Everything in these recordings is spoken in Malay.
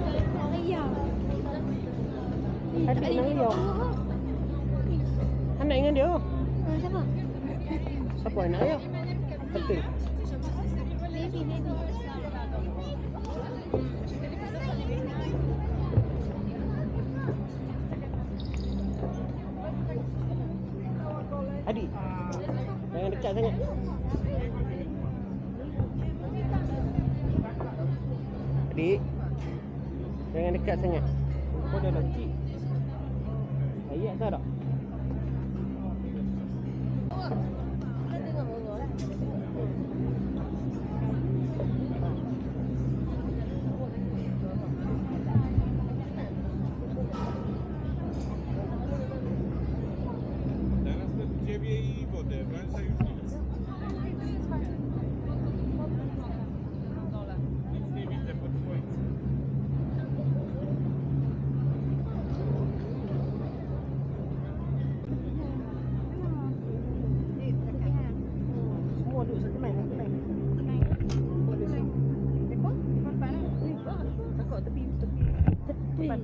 Nak riau. Adik nak riau. Anak dengan dia. Siapa? Siapa anak dia? Betul. Baby. Adik, jangan dekat sangat. Adik, jangan dekat sangat. Kau dah kecil. Ayat tak tak? Kita tengok dulu lah. Teraz to ciebie i wodę, węża już nic. Nic nie widzę pod słońcem. Semua duduk satu line. Takut tepi. Depan.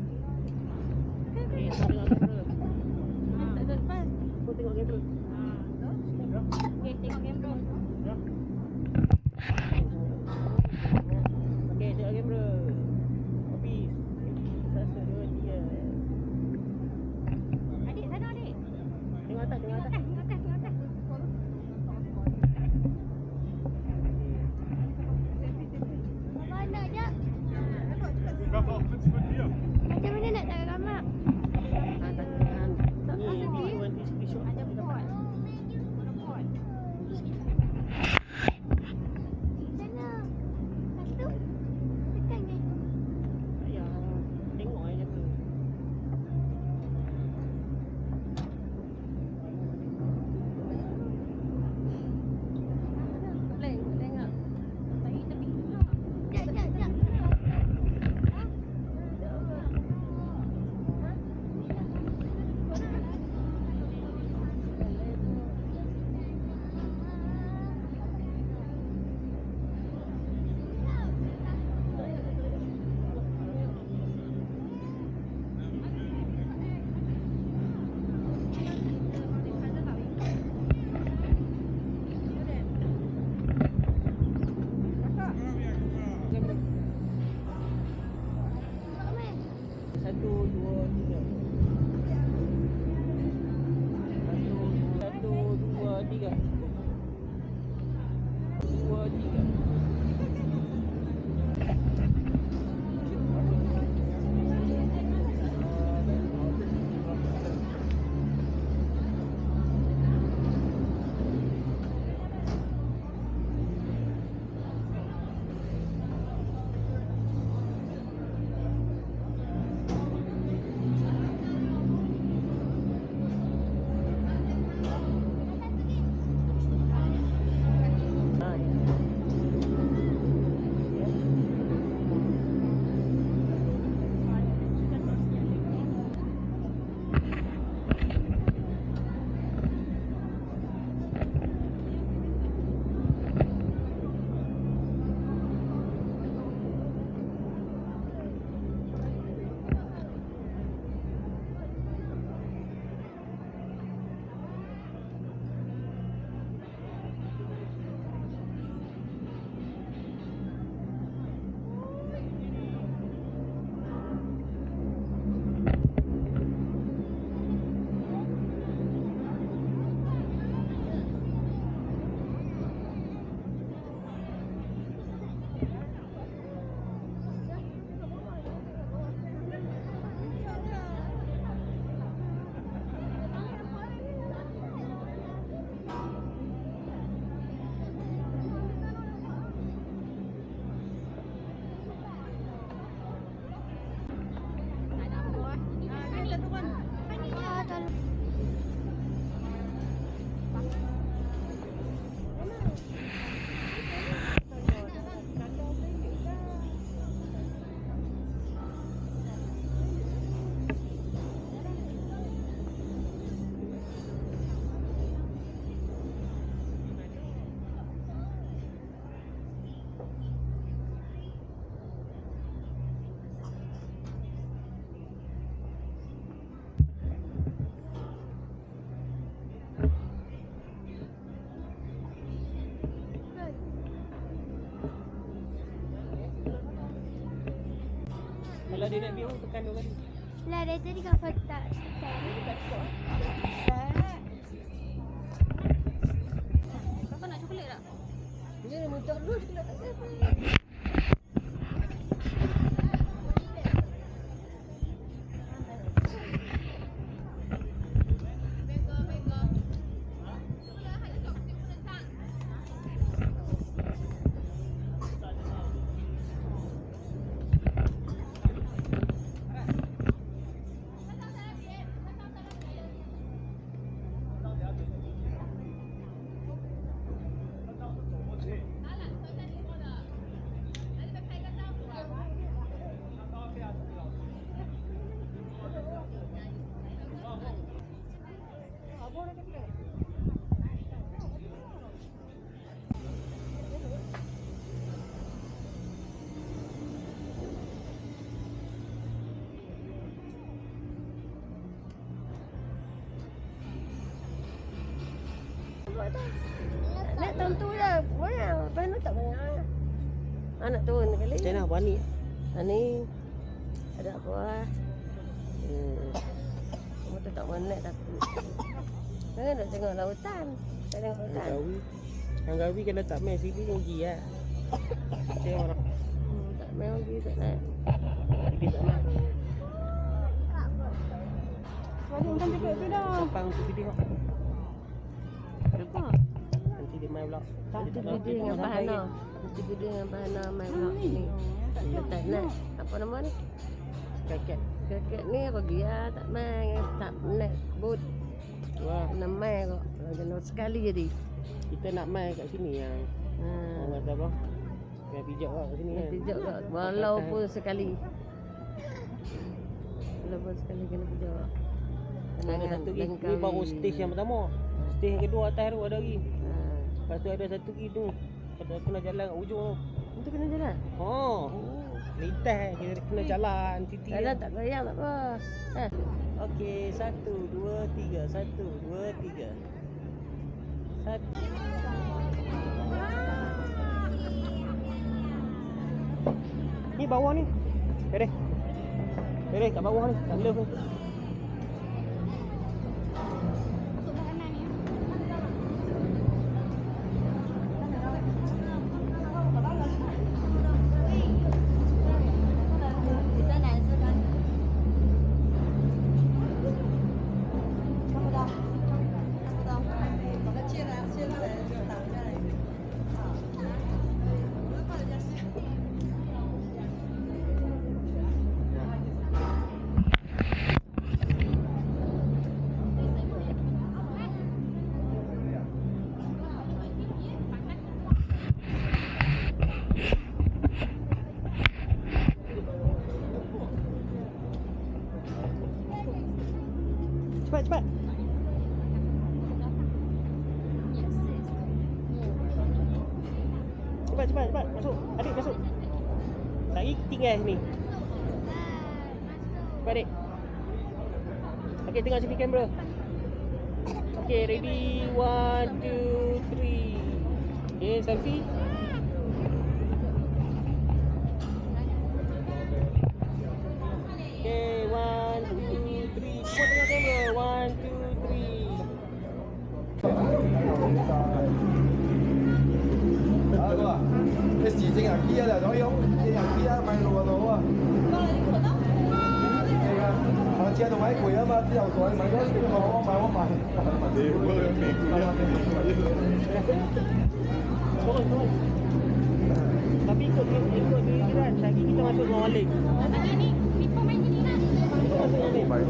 Eh, tak tengok kamera. Tak ada depan. Kau tengok kamera. Okay, tengok kamera. Okey, tengok kamera. Habis. 1, 2, 3. Adik, sana adik. Tengok atas, tengok atas. Tengok atas. Mana je? Kawałek dzwoniłem. Macam mana nak tak ramah? Ni video nanti screenshot. Ada pot. Sana. Satu. Tekan ni. Ayah, tengok aja kamera. Boleh tengok. Tepi. Jap. Kamera. 1, 2, 3. 1, 2, 3. 2, 3. Kalau dia nak biar tekan 2 kali. Lah dari tadi kau tak tekan. Kakak nak coklat tak? Dia nak minta dulu coklat tak siapa. Nak tentu dah. Mana? Mana tak banyak. Nak turun kali. Macam mana Puan ni? Ni ada apa? Kamu tu tak mana takut. Jangan nak tengok lautan. Tak tengok lautan. Yang gawi kalau tak main sini rugi lah. Macam orang Tak main lagi tak nak. sini tak main. Bagi makan cepat tu dah. Gampang untuk video. Apa? Nanti dia main pula. Nanti video dengan Bahana. Nanti video dengan Bahana main vlog ni. Tak nak. Apa nama ni? Kakek. Kakek ni bagi ya tak main. Tak nak boot. Wah, Nak main kok. Kalau sekali jadi. kita nak main kat sini yang orang kata apa? Yang pijak kat sini kan. Pijak kok. Walaupun sekali. Walaupun sekali kena pijak. Ada satu lagi. Ni baru stage yang pertama. Stage yang kedua atas tu ada lagi. Lepas tu ada satu lagi tu. Kita kena jalan kat ujung tu. Itu kena jalan? Oh. Lintas kita kena jalan titi. Jalan tak goyang tak apa. Okey, 1 2 3. 1 2 3. Ni bawah ni. Beres. Beres kat bawah ni. Kat left ni. Masuk kat kanan ni. Cepat cepat. Cepat cepat cepat. Masuk. Adik masuk. Lagi tinggal sini. Cepat adik. Okey, tengok sini kamera. Okey, ready 1 2 3. Okey, selfie. Okay, 1 2 3. Semua tengok kamera. 1 2 3.啊，哥，你時正人 P 啊，就可以用正人 P 啊，買路啊路啊。係啊，下次喺度買攰啊嘛，之後再買多幾個買我買。Turun, turun. Tapi ikut ni kan. Lagi kita masuk dengan Walik. Lagi ni, Pipo main sini lah. Kita masuk dengan Walik.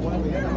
Buat apa ya?